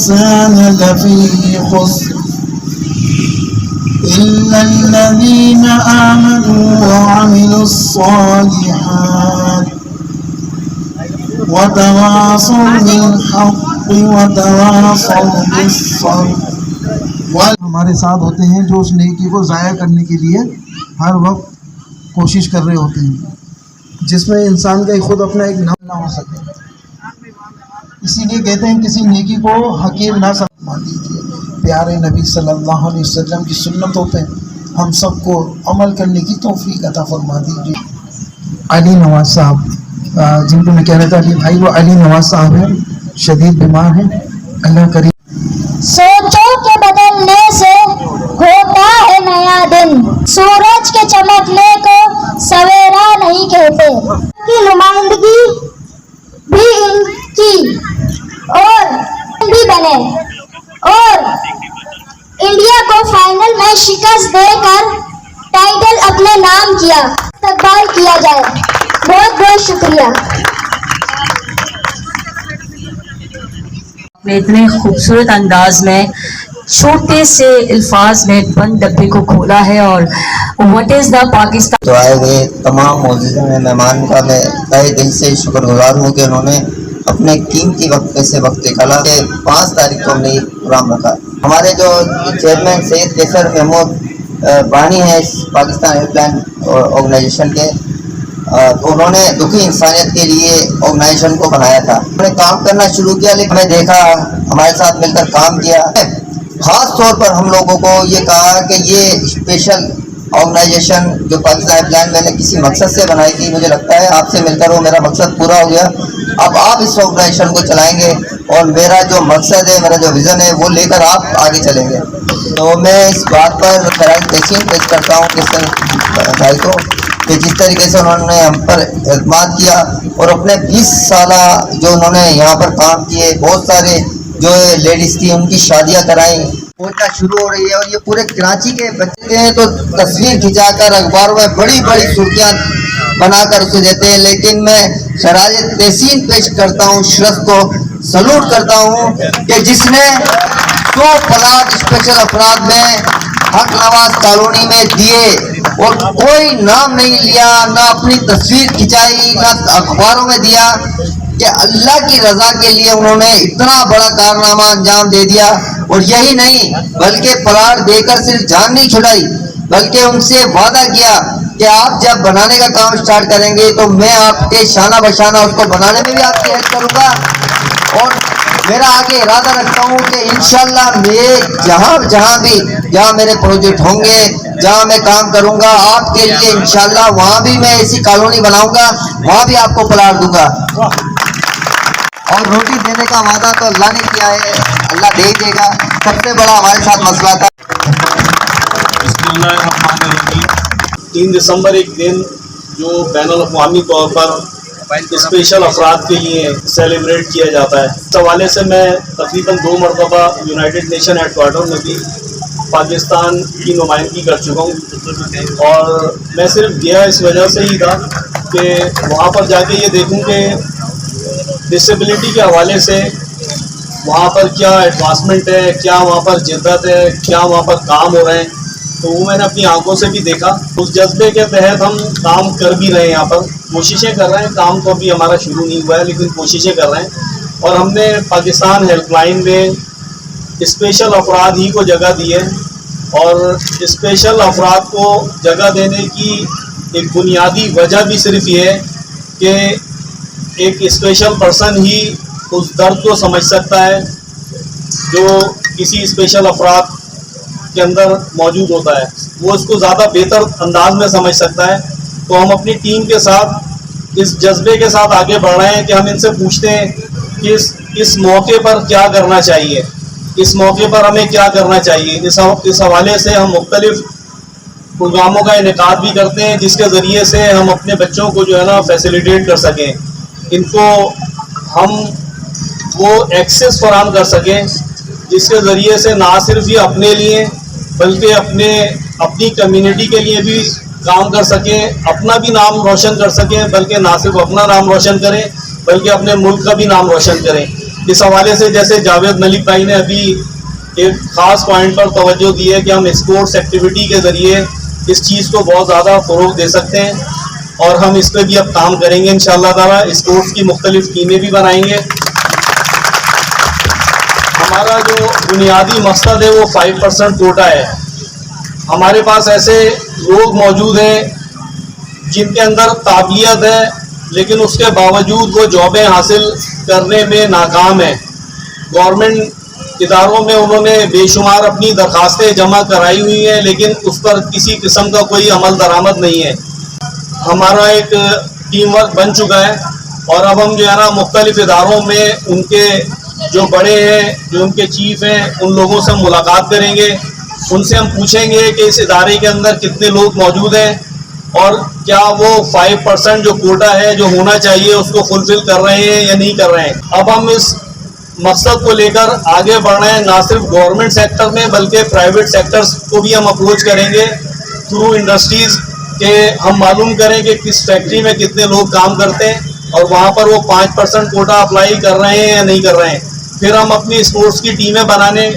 الإنسان لفي خسر إلا الذين آمنوا وعملوا الصالحات وتواصوا بالحق وتواصوا بالصبر. ہمارے ساتھ ہوتے ہیں جو اس نیکی کو ضائع کرنے کے لیے ہر وقت کوشش کر رہے ہوتے ہیں، جس میں انسان کا خود اپنا ایک نام نہ ہو سکے. اسی لیے کہتے ہیں کسی نیکی کو حقیر نہ سمجھ دیجیے. پیارے نبی صلی اللہ علیہ وسلم کی سنتوں پہ ہم سب کو عمل کرنے کی توفیق عطا فرما دیجیے. علی نواز صاحب، جن کو میں کہنا تھا علی بھائی، وہ علی نواز صاحب ہیں، شدید بیمار ہیں. اللہ کریم. سوچوں کے بدلنے سے ہوتا ہے نیا دن، سورج کے چمکنے کو سویرا نہیں کہتے. کی نمائندگی بھی ان کی اور بھی بنے اور انڈیا کو فائنل میں شکست دے کر ٹائٹل اپنے نام کیا استقبال کیا جائے. بہت بہت شکریہ. میں اتنے خوبصورت انداز میں چھوٹے سے الفاظ میں بند ڈبے کو کھولا ہے. اور واٹ از دا پاکستان. تو آئے ہوئے تمام معززین مہمان کا میں تہہ دل سے شکر گزار ہوں کہ انہوں نے اپنے قیمتی وقت سے وقت نکالا کہ 5 تاریخ کو ہم نے یہ پروگرام رکھا. ہمارے جو چیئرمین سید کیسر محمود بانی ہیں اس پاکستان ہیلپ لائن آرگنائزیشن کے، تو انہوں نے دکھی انسانیت کے لیے آرگنائزیشن کو بنایا تھا. انہوں نے کام کرنا شروع کیا، لیکن ہمیں دیکھا، ہمارے ساتھ مل کر کام کیا. خاص طور پر ہم لوگوں کو یہ کہا کہ یہ اسپیشل آرگنائزیشن جو پاکستان ہیلپ لائن میں نے کسی مقصد سے بنائی تھی، مجھے لگتا ہے آپ سے مل کر وہ میرا مقصد پورا ہو گیا. اب آپ اس آرگنائزیشن کو چلائیں گے اور میرا جو مقصد ہے، میرا جو ویژن ہے، وہ لے کر آپ آگے چلیں گے. تو میں اس بات پر خراج تحسین پیش کرتا ہوں کس بھائی کو کہ جس طریقے سے انہوں نے ہم پر اعتماد کیا اور اپنے 20 سالہ جو انہوں نے یہاں پر کام کیے، بہت سارے جو لیڈیز تھی ان کی شادیاں کرائیں، پہنچنا شروع ہو رہی ہے. اور یہ پورے کراچی کے بچے ہیں تو تصویر کھنچا کر اخباروں میں بڑی بڑی سرخیاں بنا کر اسے دیتے ہیں. لیکن میں خراج تحسین پیش کرتا ہوں، شرف کو سلوٹ کرتا ہوں کہ جس نے 2 پلاٹ اسپیشل افراد میں حق نواز کالونی میں دیے اور کوئی نام نہیں لیا، نہ اپنی تصویر کھنچائی، نہ اخباروں میں دیا، کہ اللہ کی رضا کے لیے انہوں نے اتنا بڑا کارنامہ انجام دے دیا. اور یہی نہیں بلکہ پلاٹ دے کر صرف جان نہیں چھڑائی، بلکہ ان سے وعدہ کیا کہ آپ جب بنانے کا کام سٹارٹ کریں گے تو میں آپ کے شانہ بشانہ اس کو بنانے میں بھی آپ کی ہیلپ کروں گا. اور میرا آگے ارادہ رکھتا ہوں کہ انشاءاللہ میں جہاں میرے پروجیکٹ ہوں گے، جہاں میں کام کروں گا آپ کے لیے، انشاءاللہ وہاں بھی میں ایسی کالونی بناؤں گا، وہاں بھی آپ کو پلاٹ دوں گا. اور روٹی دینے کا وعدہ تو اللہ نے کیا ہے، اللہ دے ہی دے گا. سب سے بڑا ہمارے ساتھ مسئلہ تھا. 3 دسمبر ایک دن جو بین الاقوامی طور پر اسپیشل افراد کے لیے سیلیبریٹ کیا جاتا ہے. اس حوالے سے میں تقریباً 2 مرتبہ یونائٹڈ نیشن ہیڈ کوارٹر میں بھی پاکستان کی نمائندگی کر چکا ہوں. اور میں صرف گیا اس وجہ سے ہی تھا کہ وہاں پر جا کے یہ دیکھوں کہ ڈسیبلٹی کے حوالے سے وہاں پر کیا ایڈوانسمنٹ ہے، کیا وہاں پر جدت ہے، کیا وہاں پر کام ہو رہے ہیں. تو وہ میں نے اپنی آنکھوں سے بھی دیکھا. اس جذبے کے تحت ہم کام کر بھی رہے ہیں، یہاں پر کوششیں کر رہے ہیں. کام تو ابھی ہمارا شروع نہیں ہوا ہے لیکن کوششیں کر رہے ہیں. اور ہم نے پاکستان ہیلپ لائن میں اسپیشل افراد ہی کو جگہ دی ہے. اور اسپیشل افراد کو جگہ دینے کی ایک بنیادی وجہ بھی صرف یہ ہے کہ ایک اسپیشل پرسن ہی اس درد کو سمجھ سکتا ہے جو کسی اسپیشل افراد کے اندر موجود ہوتا ہے. وہ اس کو زیادہ بہتر انداز میں سمجھ سکتا ہے. تو ہم اپنی ٹیم کے ساتھ اس جذبے کے ساتھ آگے بڑھ رہے ہیں کہ ہم ان سے پوچھتے ہیں کہ اس موقع پر کیا کرنا چاہیے، اس موقع پر ہمیں کیا کرنا چاہیے. اس حوالے سے ہم مختلف پروگراموں کا انعقاد بھی کرتے ہیں جس کے ذریعے سے ہم اپنے بچوں کو جو ہے نا فیسیلیٹیٹ کر سکیں، ان کو ہم وہ ایکسیس فراہم کر سکیں جس کے ذریعے سے نہ صرف یہ اپنے لیے بلکہ اپنی کمیونٹی کے لیے بھی کام کر سکیں، اپنا بھی نام روشن کر سکیں، بلکہ نہ صرف اپنا نام روشن کریں بلکہ اپنے ملک کا بھی نام روشن کریں. इस हवाले से जैसे जावेद मलिक भाई ने अभी एक ख़ास पॉइंट पर तवज्जो दी है कि हम स्पोर्ट्स एक्टिविटी के ज़रिए इस चीज़ को बहुत ज़्यादा फ़रोग़ दे सकते हैं, और हम इस पर भी अब काम करेंगे इंशाअल्लाह ताला। स्पोर्ट्स की मुख्तलिफ टीमें भी बनाएंगे। हमारा जो बुनियादी मकसद है वो 5% कोटा है। हमारे पास ऐसे लोग मौजूद हैं जिनके अंदर काबिलियत है, लेकिन उसके बावजूद वो जॉबें हासिल करने में नाकाम है। गवर्नमेंट इदारों में उन्होंने बेशुमार अपनी दरखास्तें जमा कराई हुई हैं, लेकिन उस पर किसी किस्म का कोई अमल दरामद नहीं है। हमारा एक टीम वर्क बन चुका है, और अब हम जो है ना मुख्तलिफ इदारों में उनके जो बड़े हैं, जो उनके चीफ हैं, उन लोगों से हम मुलाकात करेंगे। उनसे हम पूछेंगे कि इस इदारे के अंदर कितने लोग मौजूद हैं और क्या वो 5% जो कोटा है जो होना चाहिए उसको फुलफिल कर रहे हैं या नहीं कर रहे हैं। अब हम इस मकसद को लेकर आगे बढ़ रहे हैं, ना सिर्फ गवर्नमेंट सेक्टर में बल्कि प्राइवेट सेक्टर्स को भी हम अप्रोच करेंगे थ्रू इंडस्ट्रीज़ के। हम मालूम करें कि किस फैक्ट्री में कितने लोग काम करते हैं और वहाँ पर वो 5% कोटा अप्लाई कर रहे हैं या नहीं कर रहे हैं। फिर हम अपनी स्पोर्ट्स की टीमें बनाने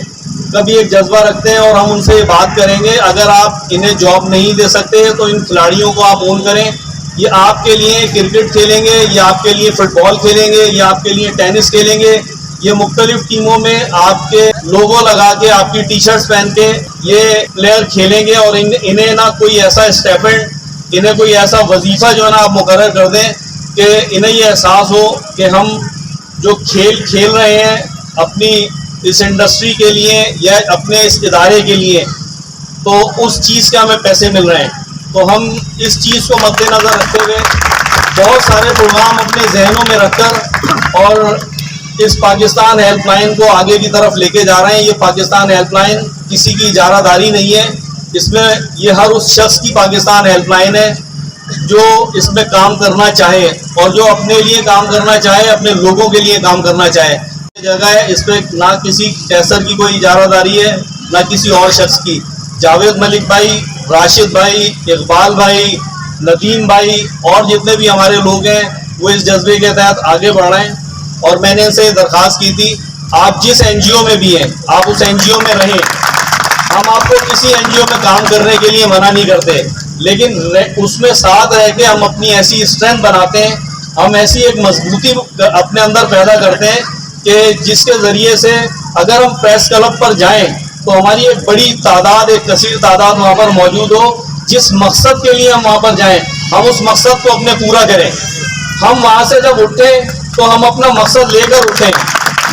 का भी एक जज्बा रखते हैं, और हम उनसे बात करेंगे अगर आप इन्हें जॉब नहीं दे सकते तो इन खिलाड़ियों को आप ओन करें। ये आपके लिए क्रिकेट खेलेंगे, ये आपके लिए फुटबॉल खेलेंगे, ये आपके लिए टेनिस खेलेंगे। ये मुख्तलिफ टीमों में आपके लोगो लगा के, आपकी टी शर्ट्स पहन के ये प्लेयर खेलेंगे, और इन्हें ना कोई ऐसा स्टेपेंड, इन्हें कोई ऐसा वजीफ़ा जो है ना आप मुकर्रर कर दें कि इन्हें ये एहसास हो कि हम जो खेल खेल रहे हैं अपनी इस इंडस्ट्री के लिए या अपने इस इदारे के लिए, तो उस चीज़ के हमें पैसे मिल रहे हैं। तो हम इस चीज़ को मद्देनज़र रखते हुए बहुत सारे प्रोग्राम अपने जहनों में रखकर और इस पाकिस्तान हेल्पलाइन को आगे की तरफ लेके जा रहे हैं। ये पाकिस्तान हेल्पलाइन किसी की इजारादारी नहीं है, इसमें ये हर उस शख्स की पाकिस्तान हेल्पलाइन है जो इसमें काम करना चाहे और जो अपने लिए काम करना चाहे, अपने लोगों के लिए काम करना चाहे। जगह है, इस पर ना किसी कैसर की कोई इजारादारी है ना किसी और शख्स की। जावेद मलिक भाई, राशिद भाई, इकबाल भाई, नदीम भाई और जितने भी हमारे लोग हैं वो इस जज्बे के तहत आगे बढ़ रहे हैं। और मैंने इनसे दरख्वास्त की थी, आप जिस एनजीओ में भी हैं आप उस एनजीओ में रहें। हम आपको किसी एनजीओ में काम करने के लिए मना नहीं करते, लेकिन उसमें साथ रह के हम अपनी ऐसी स्ट्रेंथ बनाते हैं, हम ऐसी एक मजबूती अपने अंदर पैदा करते हैं कि जिसके ज़रिए से अगर हम प्रेस क्लब पर जाएं तो हमारी एक बड़ी तादाद, एक कसीर तादाद वहाँ पर मौजूद हो। जिस मकसद के लिए हम वहाँ पर जाएं, हम उस मकसद को अपने पूरा करें। हम वहाँ से जब उठें तो हम अपना मकसद लेकर उठें,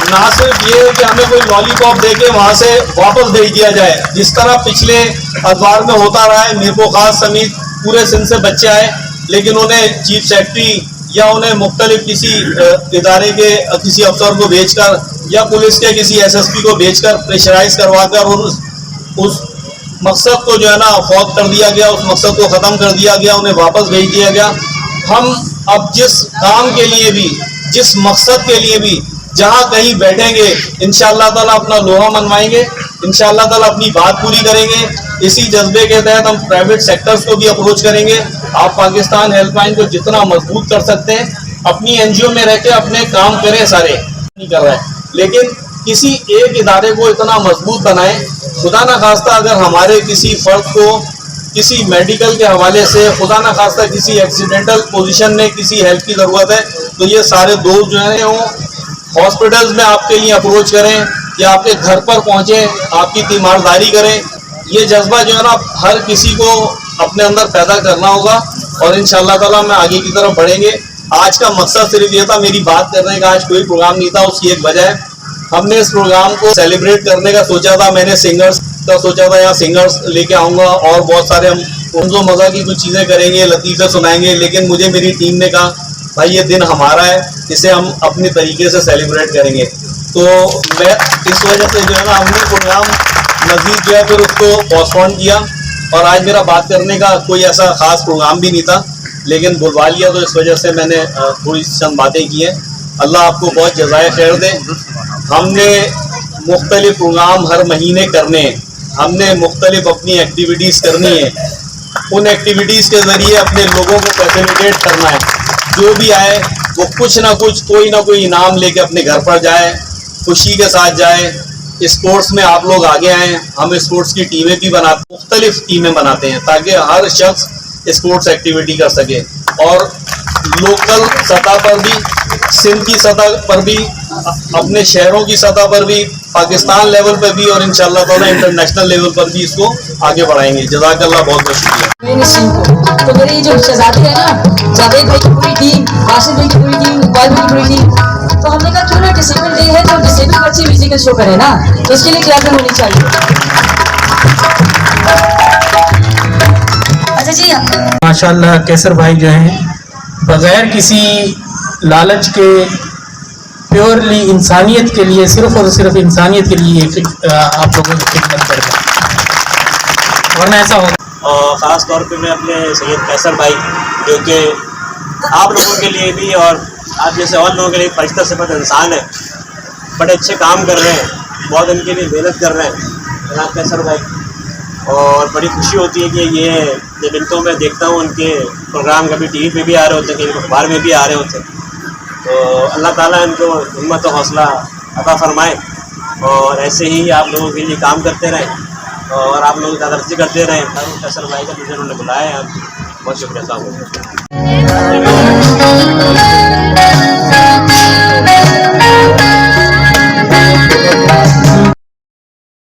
ना सिर्फ ये कि हमें कोई लॉलीपॉप दे के वहाँ से वापस भेज दिया जाए, जिस तरह पिछले अखबार में होता रहा है। मीर खास समेत पूरे सिंध से बच्चे आए, लेकिन उन्हें चीफ सेक्रेटरी या उन्हें मुख्तलिफ किसी इदारे के किसी अफसर को भेजकर या पुलिस के किसी SSP को भेजकर प्रेशराइज करवाकर उस मकसद को जो है ना फौत कर दिया गया, उस मकसद को ख़त्म कर दिया गया, उन्हें वापस भेज दिया गया। हम अब जिस काम के लिए भी, जिस मकसद के लिए भी जहाँ कहीं बैठेंगे इंशाअल्लाह ताला अपना लोहा मनवाएंगे, इंशाअल्लाह ताला अपनी बात पूरी करेंगे। इसी जज्बे के तहत हम प्राइवेट सेक्टर्स को भी अप्रोच करेंगे। आप पाकिस्तान हेल्पलाइन को जितना मजबूत कर सकते हैं अपनी एनजीओ में रह के अपने काम करें, सारे नहीं कर रहे हैं, लेकिन किसी एक इदारे को इतना मजबूत बनाएं। खुदा न खास्ता अगर हमारे किसी फर्द को किसी मेडिकल के हवाले से, खुदा न खास्ता किसी एक्सीडेंटल पोजीशन में किसी हेल्प की ज़रूरत है, तो ये सारे दोस्त जो हैं वो हॉस्पिटल्स में आपके लिए अप्रोच करें या आपके घर पर पहुँचें, आपकी तीमारदारी करें। ये जज्बा जो है ना हर किसी को अपने अंदर पैदा करना होगा, और इंशाअल्लाह ताला मैं आगे की तरफ बढ़ेंगे। आज का मकसद सिर्फ ये था, मेरी बात करने का आज कोई प्रोग्राम नहीं था। उसकी एक वजह है, हमने इस प्रोग्राम को सेलिब्रेट करने का सोचा था। मैंने सिंगर्स का सोचा था, यहाँ सिंगर्स लेके आऊँगा और बहुत सारे हम उनको मज़ा की कुछ चीज़ें करेंगे, लतीफ़े सुनाएंगे, लेकिन मुझे मेरी टीम ने कहा भाई ये दिन हमारा है, इसे हम अपने तरीके से सेलिब्रेट करेंगे। तो मैं इस वजह से जो है ना हमने प्रोग्राम मज़ीद जो है फिर उसको पोस्टपोन किया, और आज मेरा बात करने का कोई ऐसा ख़ास प्रोग्राम भी नहीं था, लेकिन बुलवा लिया तो इस वजह से मैंने थोड़ी चंद बातें की हैं। अल्लाह आपको बहुत जज़ाए खैर दे। हमने मुख्तलिफ प्रोग्राम हर महीने करने हैं, हमने मुख्तलिफ अपनी एक्टिविटीज़ करनी है। उन एक्टिविटीज़ के ज़रिए अपने लोगों को फैसिलिटेट करना है। जो भी आए वो कुछ ना कुछ, कोई ना कोई इनाम लेके अपने घर पर जाए, खुशी के साथ जाए। स्पोर्ट्स में आप लोग आगे आएँ। हम स्पोर्ट्स की टीमें भी बनाते, मुख्तलिफ टीमें बनाते हैं ताकि हर शख्स स्पोर्ट्स एक्टिविटी कर सके और लोकल सतह पर भी, सिंध की सतह पर भी, अपने शहरों की सतह पर भी, पाकिस्तान लेवल पर भी और इंशाल्लाह ताला इंटरनेशनल लेवल पर भी इसको आगे बढ़ाएंगे। जज़ाकल्लाह, बहुत बहुत शुक्रिया। मैंने इस टीम को, तो मेरे ये जो शहजादे हैं ना, जावेद भाई की पूरी टीम, राशिद भाई की पूरी टीम, इकबाल भाई की पूरी टीम, तो हमने कहा क्यों ना डिसेबल डे है तो डिसेबल बच्चे म्यूजिकल शो करें ना, तो इसके लिए क्लासें होनी चाहिए। अच्छा जी, माशाल्लाह कैसर भाई जो हैं बगैर किसी लालच के प्योरली इंसानियत के लिए, सिर्फ और सिर्फ इंसानियत के लिए आप लोगों की खिदमत करते हैं, वरना ऐसा होता। और ख़ास तौर पे मैं अपने सैयद कैसर भाई, जो कि आप लोगों के लिए भी और आप जैसे और लोगों के लिए फरिश्ता सिफत इंसान है, बड़े अच्छे काम कर रहे हैं, बहुत उनके लिए मेहनत कर रहे हैं जनाब कैसर भाई। और बड़ी खुशी होती है कि ये जब इनको मैं देखता हूँ, उनके प्रोग्राम कभी टीवी पे भी आ रहे होते हैं, कभी अखबार में भी आ रहे होते हैं, तो अल्लाह ताला इनको हिम्मत और हौसला अता फरमाए और ऐसे ही आप लोगों के लिए काम करते रहें और आप लोगों की तरक्की करते रहें। कैसर भाई का मुझे उन्होंने बुलाया है, बहुत शुक्रिया साहब।